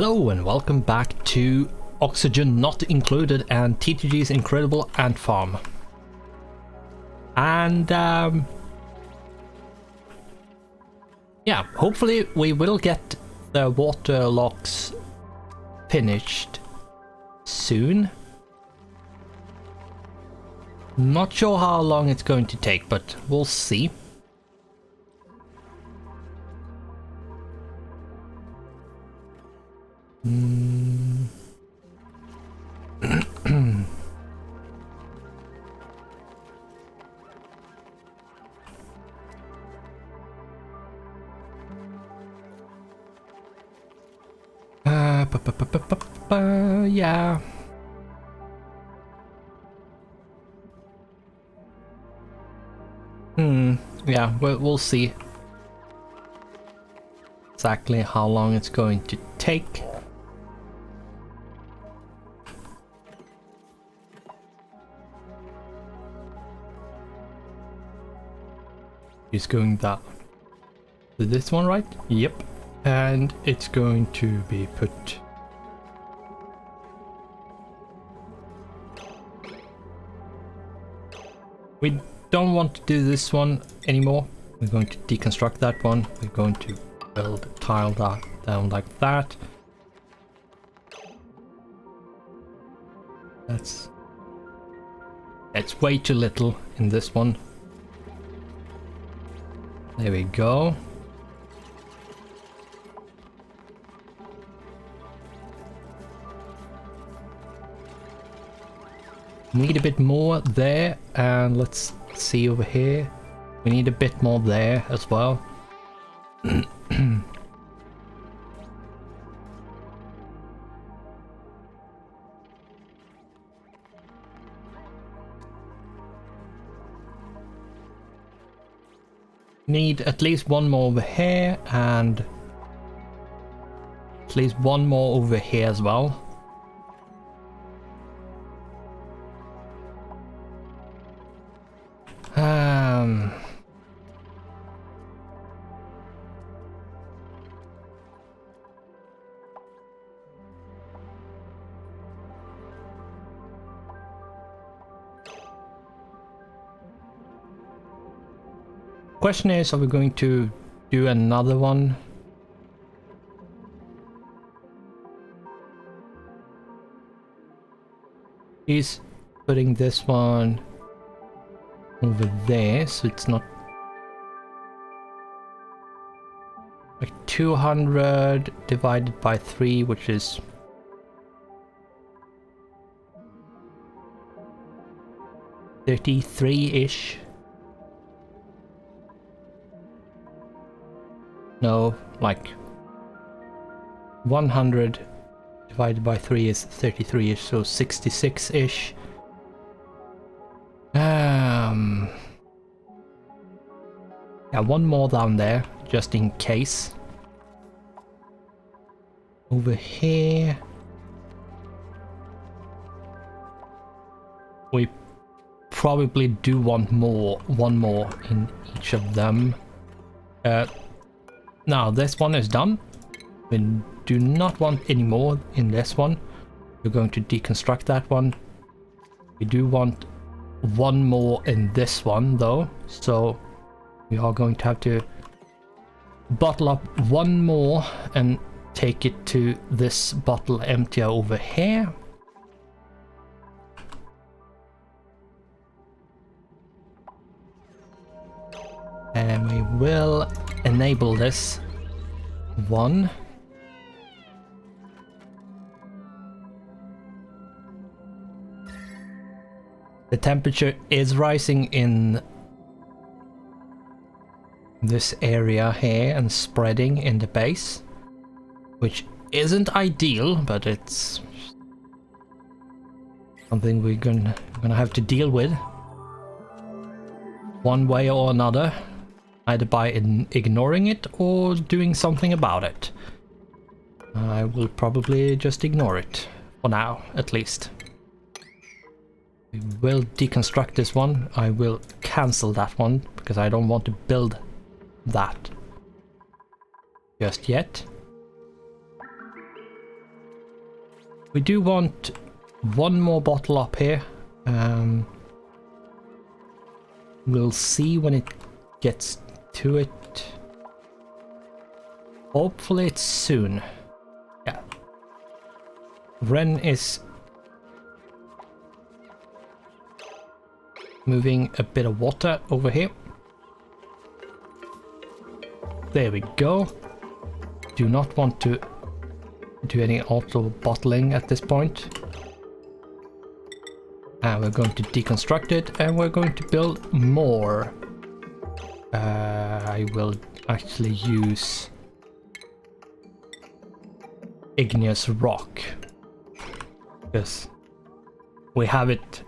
Hello and welcome back to Oxygen Not Included and TTG's incredible Antfarm. And yeah, hopefully we will get the water locks finished soon. Not sure how long it's going to take, but we'll see. Yeah. Yeah, we'll see exactly how long it's going to take. It's going that to this one, right? Yep. And it's going to be put we don't want to do this one anymore. We're going to deconstruct that one. We're going to build a tile that down like that. That's way too little in this one. There we go. Need a bit more there, and let's see over here. We need a bit more there as well. Need at least one more over here, and at least one more over here as well. Question is, are we going to do another one? He's putting this one over there, so it's not like 200 divided by 3, which is 33-ish. No, like 100 divided by 3 is 33-ish, so 66-ish. Yeah, one more down there, just in case. Over here. We probably do want one more in each of them. Now this one is done. We do not want any more in this one. We're going to deconstruct that one. We do want one more in this one though, so we are going to have to bottle up one more and take it to this bottle emptier over here. And we will enable this one. The temperature is rising in this area here and spreading in the base, which isn't ideal, but it's something we're gonna have to deal with one way or another. Either by ignoring it or doing something about it. I will probably just ignore it, for now at least. We will deconstruct this one. I will cancel that one, because I don't want to build that just yet. We do want one more bottle up here. We'll see when it gets to it. Hopefully it's soon. Yeah. Ren is moving a bit of water over here. There we go. Do not want to do any auto bottling at this point. And we're going to deconstruct it, and we're going to build more. I will actually use igneous rock, because we have it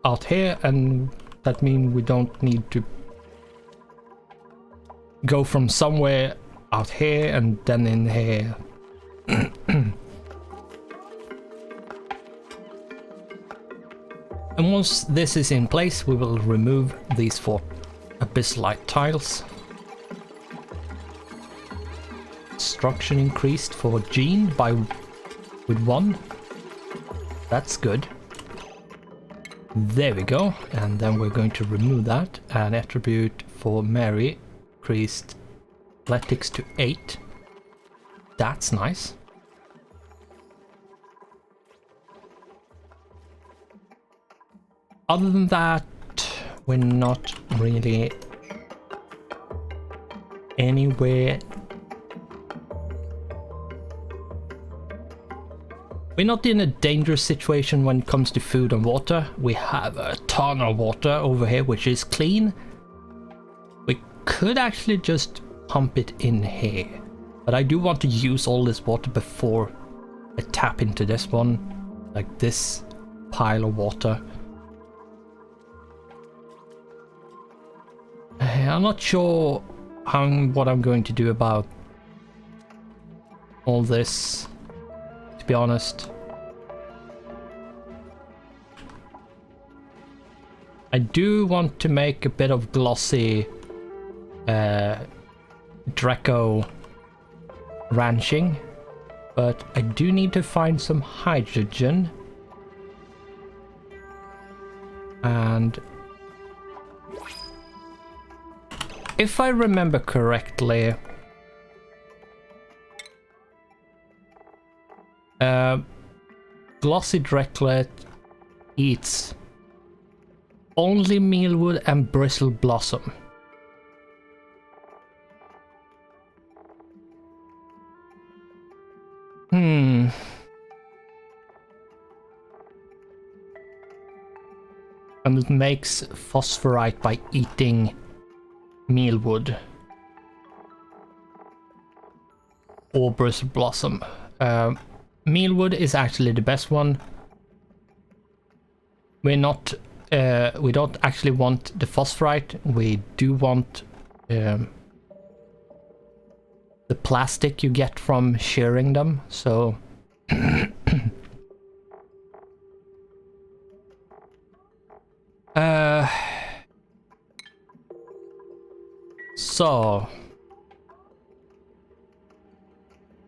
out here, and that means we don't need to go from somewhere out here and then in here. And once this is in place, we will remove these 4 abyssite tiles. Destruction increased for Jean with 1. That's good. There we go. And then we're going to remove that. And attribute for Mary increased athletics to 8. That's nice. Other than that, we're not really anywhere. We're not in a dangerous situation when it comes to food and water. We have a ton of water over here, which is clean. We could actually just pump it in here. But I do want to use all this water before I tap into this one. Like this pile of water. I'm not sure what I'm going to do about all this, to be honest. I do want to make a bit of glossy Draco ranching, but I do need to find some hydrogen. And if I remember correctly, glossy Dreklet eats only mealwood and bristle blossom. And it makes phosphorite by eating mealwood or bristle blossom. Mealwood is actually the best one. We're not we don't actually want the phosphorite. We do want the plastic you get from shearing them, so so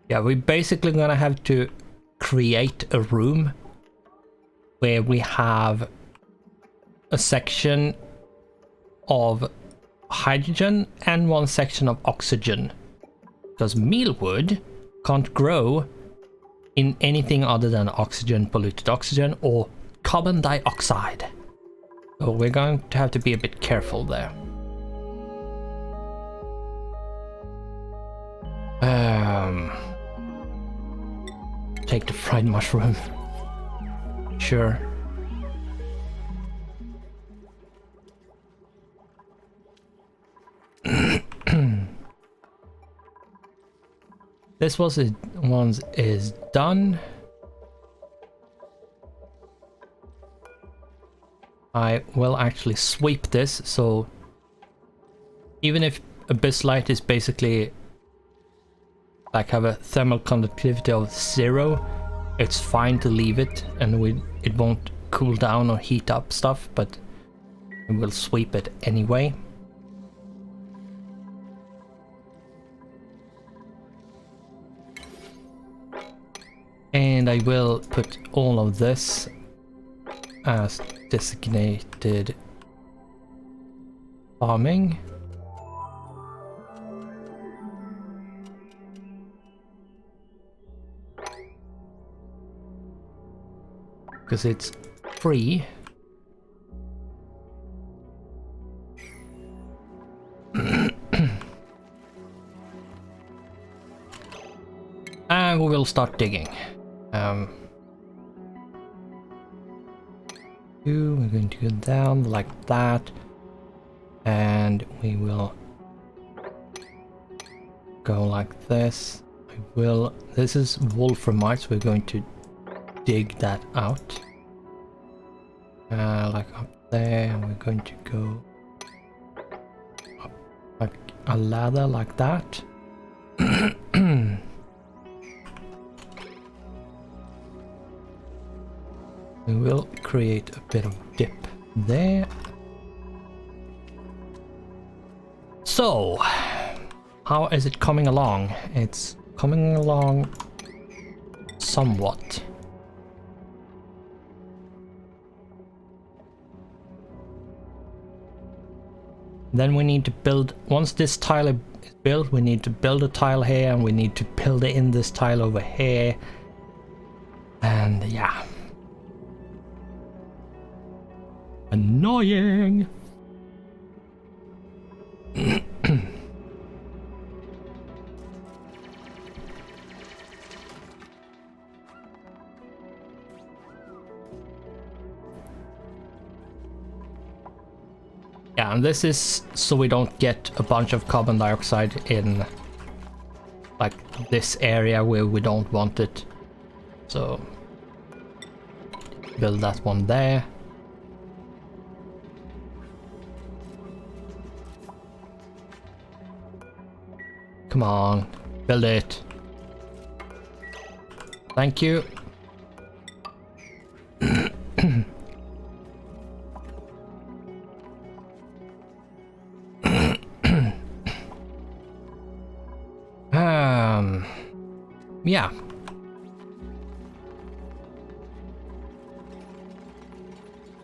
yeah, we're basically gonna have to create a room where we have a section of hydrogen and one section of oxygen, because mealwood can't grow in anything other than oxygen, polluted oxygen, or carbon dioxide. So we're going to have to be a bit careful there. Take the fried mushroom. Sure. This one is done. I will actually sweep this, so even if abyssite is basically like have a thermal conductivity of 0, it's fine to leave it, and it won't cool down or heat up stuff, but we'll sweep it anyway. And I will put all of this as designated farming. Because it's free. And we will start digging. We're going to go down like that, and we will go like this. This is wolframite, so we're going to dig that out. Like up there, and we're going to go up like a ladder like that. We will create a bit of dip there. So, how is it coming along? It's coming along somewhat. Then we need to build, once this tile is built, we need to build a tile here, and we need to build it in this tile over here. And yeah. Annoying! Yeah, and this is so we don't get a bunch of carbon dioxide in like this area where we don't want it. So build that one there. Come on, build it. Thank you. Yeah.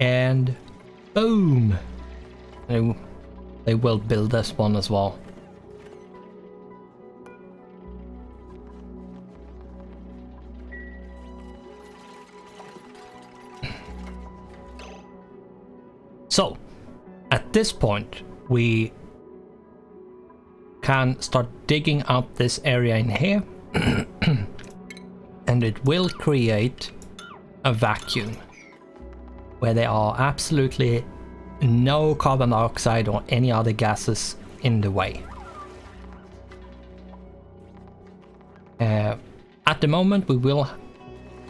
And boom. They will build this one as well. So, at this point, we can start digging out this area in here, and it will create a vacuum where there are absolutely no carbon dioxide or any other gases in the way. At the moment, we will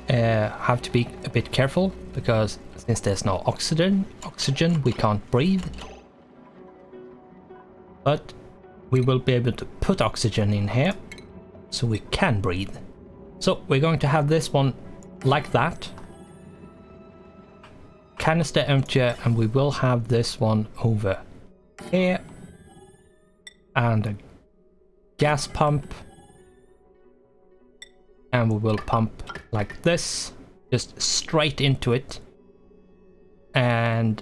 have to be a bit careful, because since there's no oxygen, we can't breathe. But we will be able to put oxygen in here, so we can breathe. So we're going to have this one like that. Canister empty, and we will have this one over here. And a gas pump. And we will pump like this, just straight into it. And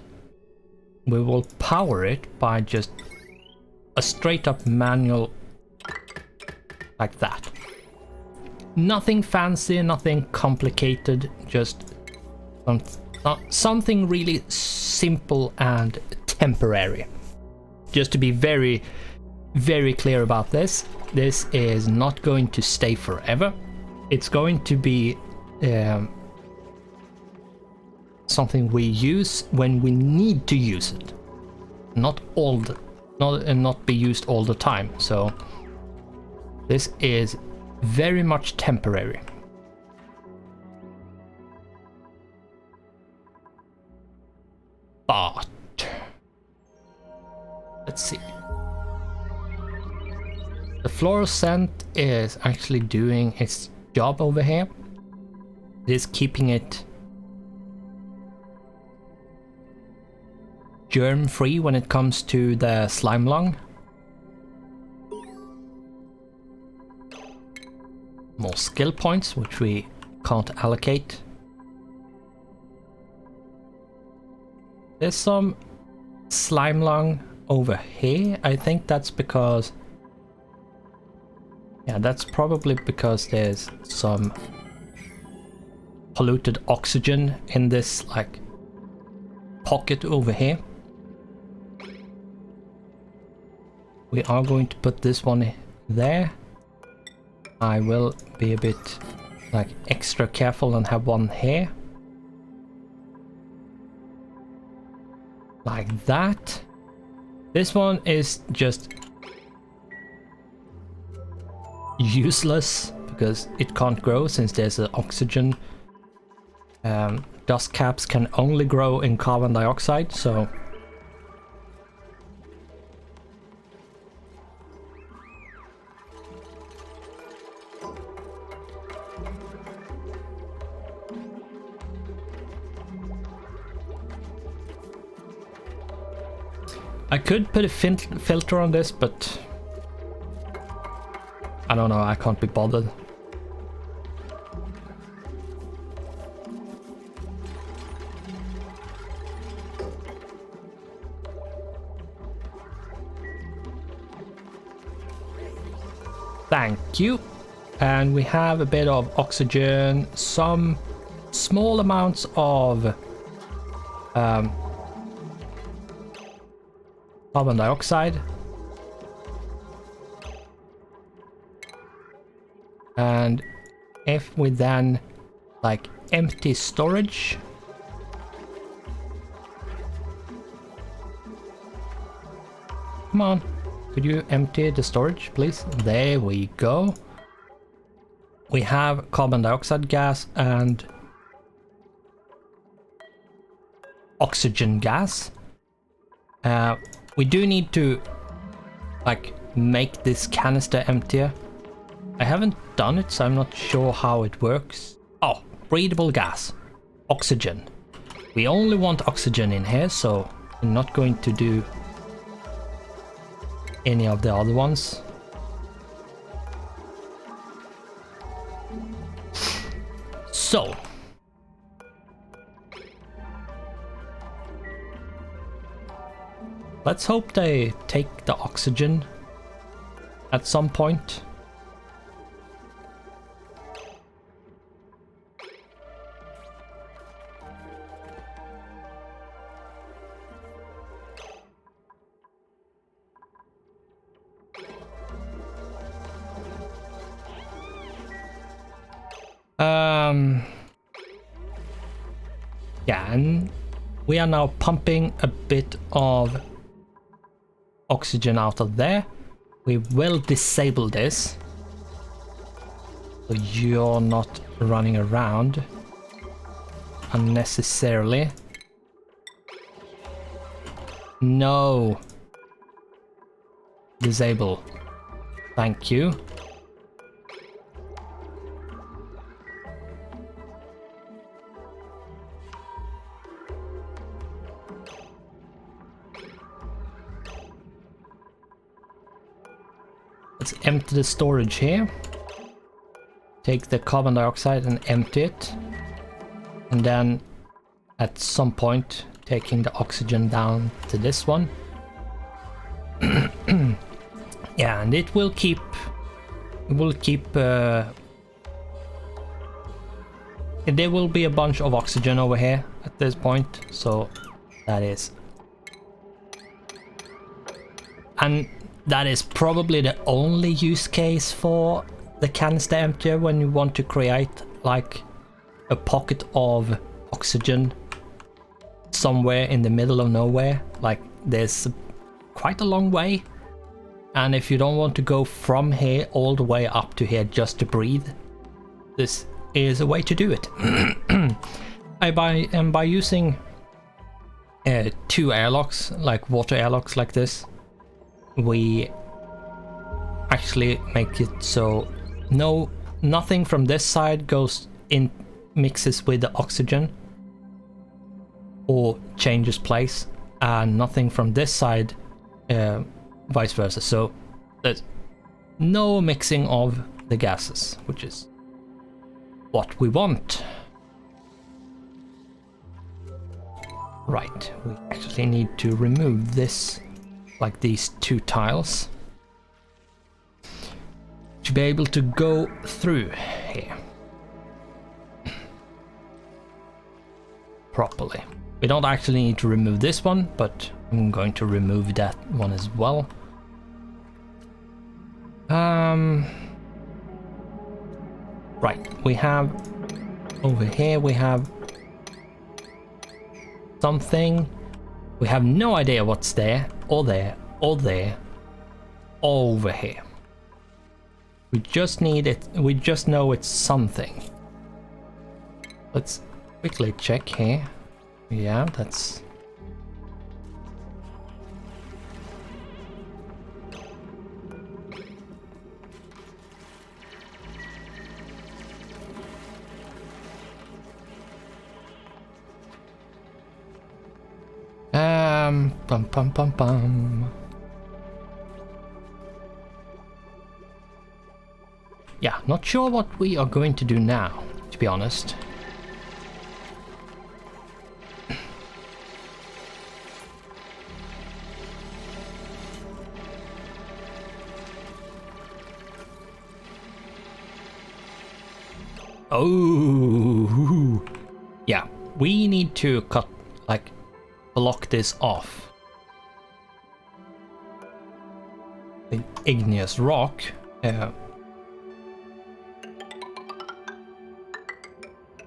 we will power it by just a straight up manual like that. Nothing fancy, nothing complicated, just something really simple and temporary. Just to be very, very clear about this, this is not going to stay forever. It's going to be something we use when we need to use it, not be used all the time. So this is very much temporary. But let's see. The fluorescent is actually doing its job over here. It is keeping it germ free when it comes to the slime lung. More skill points, which we can't allocate. There's some slime lung over here. I think that's because... yeah, that's probably because there's some polluted oxygen in this, like, pocket over here. We are going to put this one there. I will be a bit, like, extra careful and have one here. Like that. This one is just useless because it can't grow since there's an oxygen. Dust caps can only grow in carbon dioxide, so I could put a filter on this, but I don't know, I can't be bothered. Thank you. And we have a bit of oxygen, some small amounts of carbon dioxide, and if we then like empty storage, come on, could you empty the storage please? There we go. We have carbon dioxide gas and oxygen gas. We do need to like make this canister emptier. I haven't done it, so I'm not sure how it works. Oh, breathable gas, oxygen. We only want oxygen in here, so I'm not going to do any of the other ones. So let's hope they take the oxygen at some point. Yeah, and we are now pumping a bit of oxygen out of there. We will disable this, so you're not running around unnecessarily. No. Disable. Thank you. Let's empty the storage here. Take the carbon dioxide and empty it. And then at some point taking the oxygen down to this one. Yeah, and it will keep there will be a bunch of oxygen over here at this point, so that is, and that is probably the only use case for the canister emptier, when you want to create like a pocket of oxygen somewhere in the middle of nowhere. Like there's quite a long way, and if you don't want to go from here all the way up to here just to breathe, this is a way to do it. By using 2 airlocks, like water airlocks like this, we actually make it so nothing from this side goes in, mixes with the oxygen or changes place, and nothing from this side vice versa. So there's no mixing of the gases, which is what we want. Right, we actually need to remove this, like these 2 tiles, to be able to go through here properly. We don't actually need to remove this one, but I'm going to remove that one as well. Right, we have over here, we have something. We have no idea what's there, or there, or there, or over here. We just need it, we just know it's something. Let's quickly check here. Yeah, that's... Bum bum bum bum. Yeah, not sure what we are going to do now, to be honest. Oh, yeah, we need to cut, like, block this off. The igneous rock.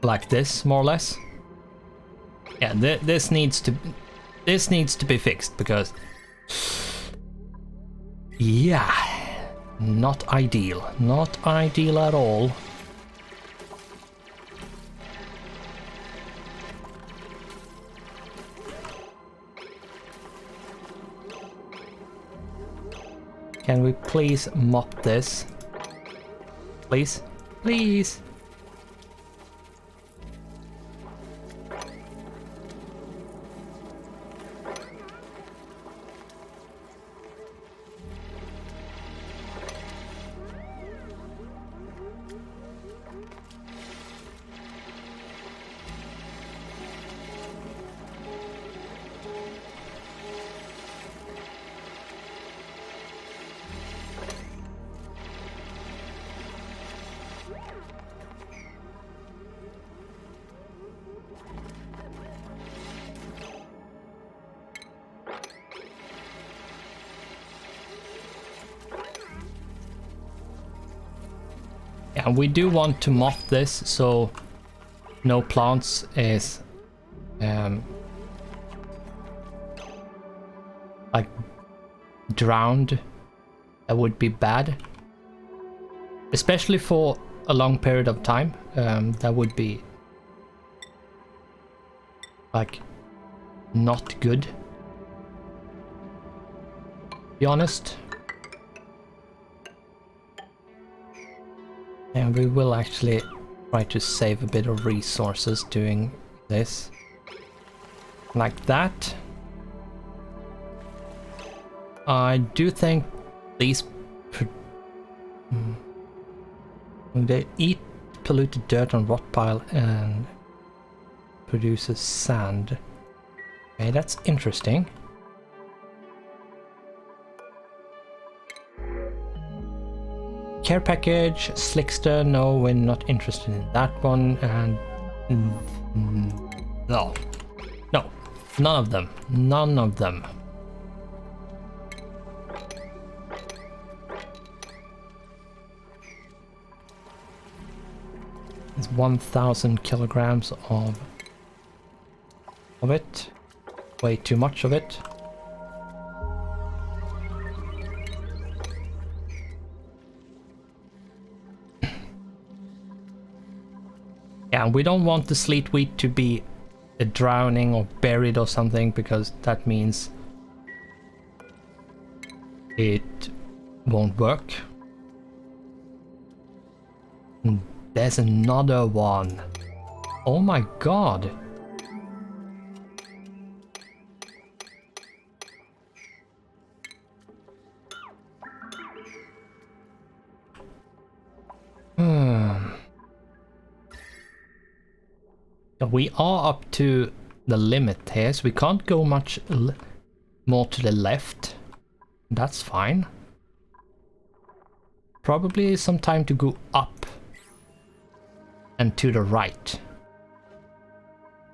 Like this, more or less. Yeah, this needs to be fixed because, yeah, not ideal at all. Can we please mop this? Please? Please? And we do want to mop this so no plants is like drowned. That would be bad, especially for a long period of time. That would be like not good, to be honest. And we will actually try to save a bit of resources doing this. Like that. I do think these... they eat polluted dirt on rock pile and produces sand. Okay, that's interesting. Care package, Slickster, no, we're not interested in that one, and no, none of them, none of them. It's 1,000 kilograms of it, way too much of it. Yeah, we don't want the sleet wheat to be drowning or buried or something, because that means it won't work. And there's another one. Oh my god. We are up to the limit here, so we can't go much more to the left. That's fine. Probably some time to go up and to the right.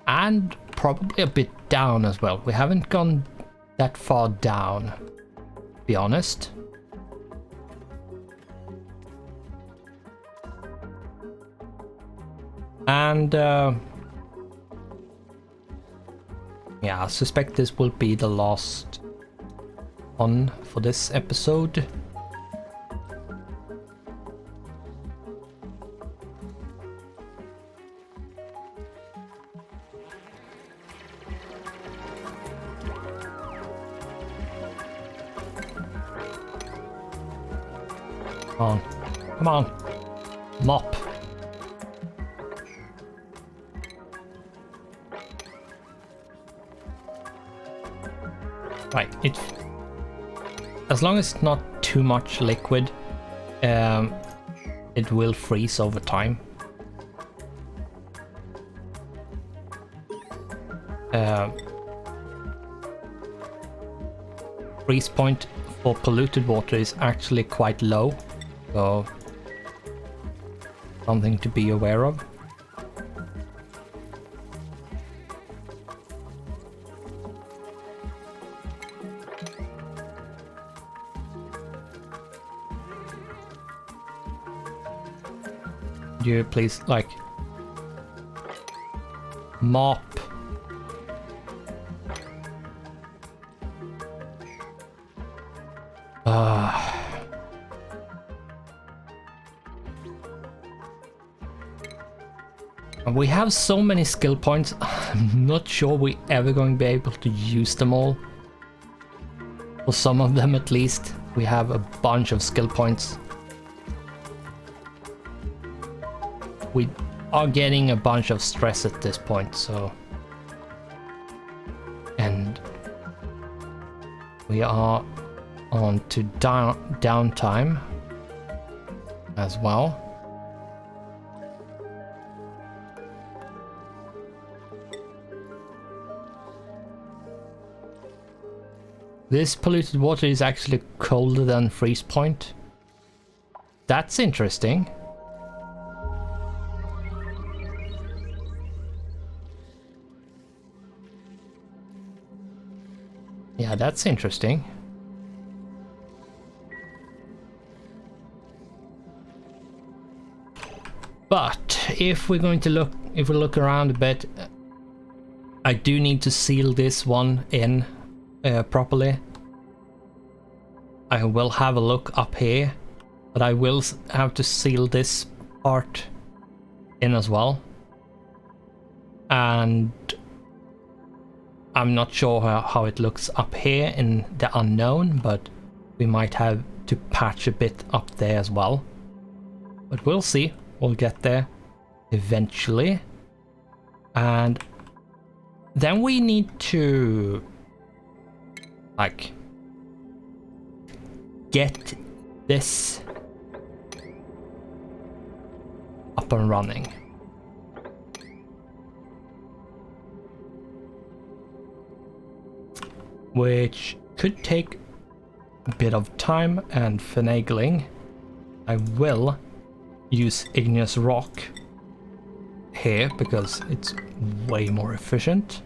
And probably a bit down as well. We haven't gone that far down, to be honest. And yeah, I suspect this will be the last one for this episode. Come on, come on, mop. Right, as long as it's not too much liquid, it will freeze over time. Freeze point for polluted water is actually quite low, so something to be aware of. You please, like, mop. We have so many skill points, I'm not sure we're ever going to be able to use them all. For some of them at least, we have a bunch of skill points. We are getting a bunch of stress at this point, so... And we are on to downtime as well. This polluted water is actually colder than freeze point. That's interesting. Yeah, that's interesting. But if we're going to look around a bit, I do need to seal this one in properly. I will have a look up here, but I will have to seal this part in as well. And I'm not sure how it looks up here in the unknown, but we might have to patch a bit up there as well. But we'll see. We'll get there eventually. And then we need to, like, get this up and running. Which could take a bit of time and finagling. I will use igneous rock here because it's way more efficient.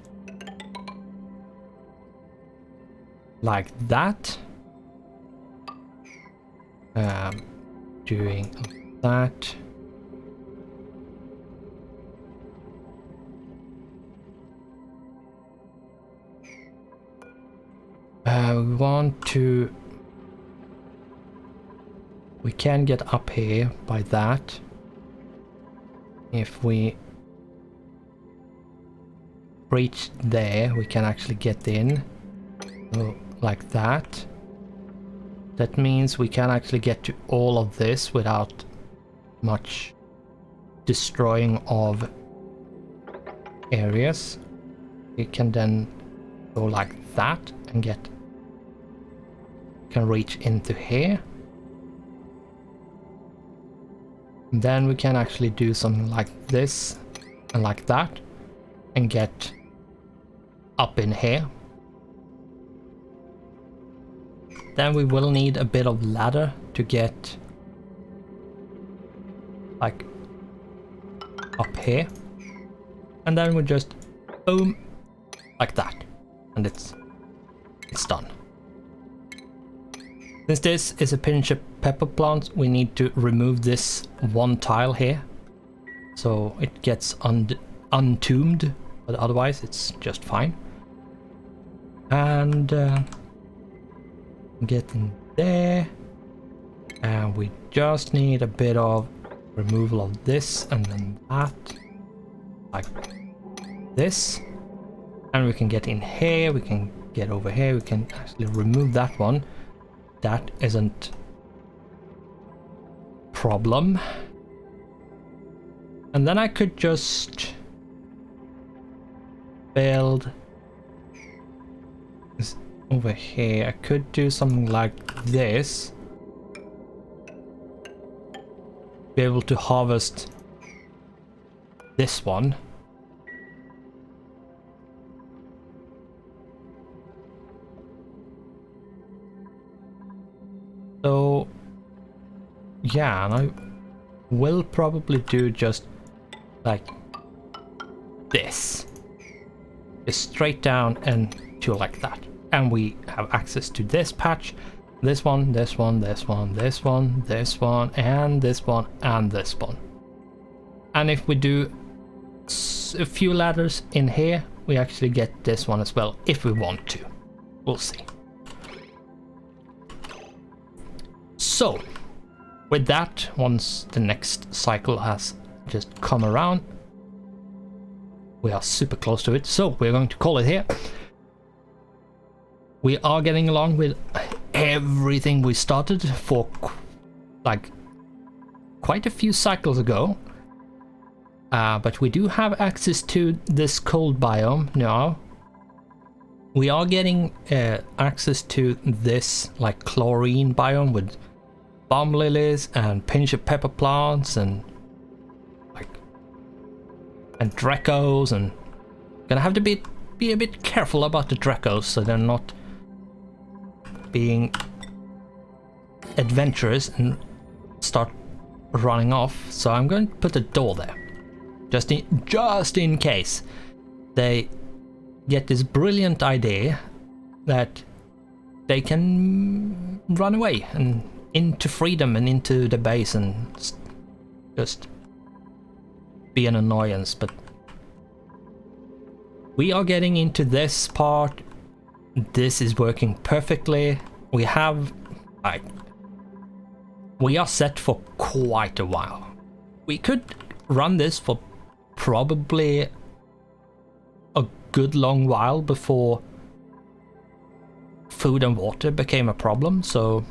Like that. Doing that. We can get up here by that. If we reach there, we can actually get in. So, like that. That means we can actually get to all of this without much destroying of areas. We can then go like that and can reach into here. And then we can actually do something like this and like that. and get up in here. Then we will need a bit of ladder to get like up here. And then we just boom, like that. And it's done. Since this is a pinch pepper plant, we need to remove this one tile here. So it gets untombed, but otherwise it's just fine. And get in there. And we just need a bit of removal of this and then that. Like this. And we can get in here, we can get over here, we can actually remove that one. That isn't problem. And then I could just build this over here. I could do something like this. Be able to harvest this one. So yeah, and I will probably do just like this. Just straight down and to like that. And we have access to this patch, this one, this one, this one, this one, this one, and this one, and this one. And if we do a few ladders in here, we actually get this one as well, if we want to. We'll see. So, with that, once the next cycle has just come around, we are super close to it, so we're going to call it here. We are getting along with everything we started for like quite a few cycles ago. But we do have access to this cold biome now. We are getting access to this like chlorine biome with bomb lilies and pinch pepper plants and like Dracos, and gonna have to be a bit careful about the Dracos so they're not being adventurous and start running off. So I'm going to put a door there just in case they get this brilliant idea that they can run away and into freedom and into the base and just be an annoyance. But we are getting into this part. This is working perfectly. We have we are set for quite a while. We could run this for probably a good long while before food and water became a problem, so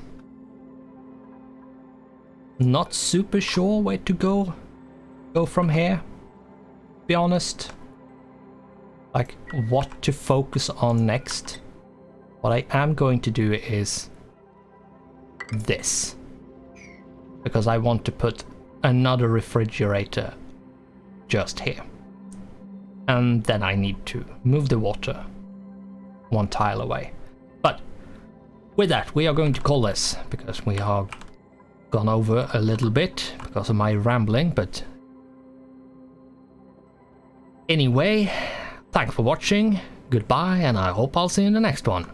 not super sure where to go from here, to be honest. Like what to focus on next. What I am going to do is this, because I want to put another refrigerator just here, and then I need to move the water one tile away. But with that, we are going to call this, because we are gone over a little bit because of my rambling. But anyway, thanks for watching, goodbye, and I hope I'll see you in the next one.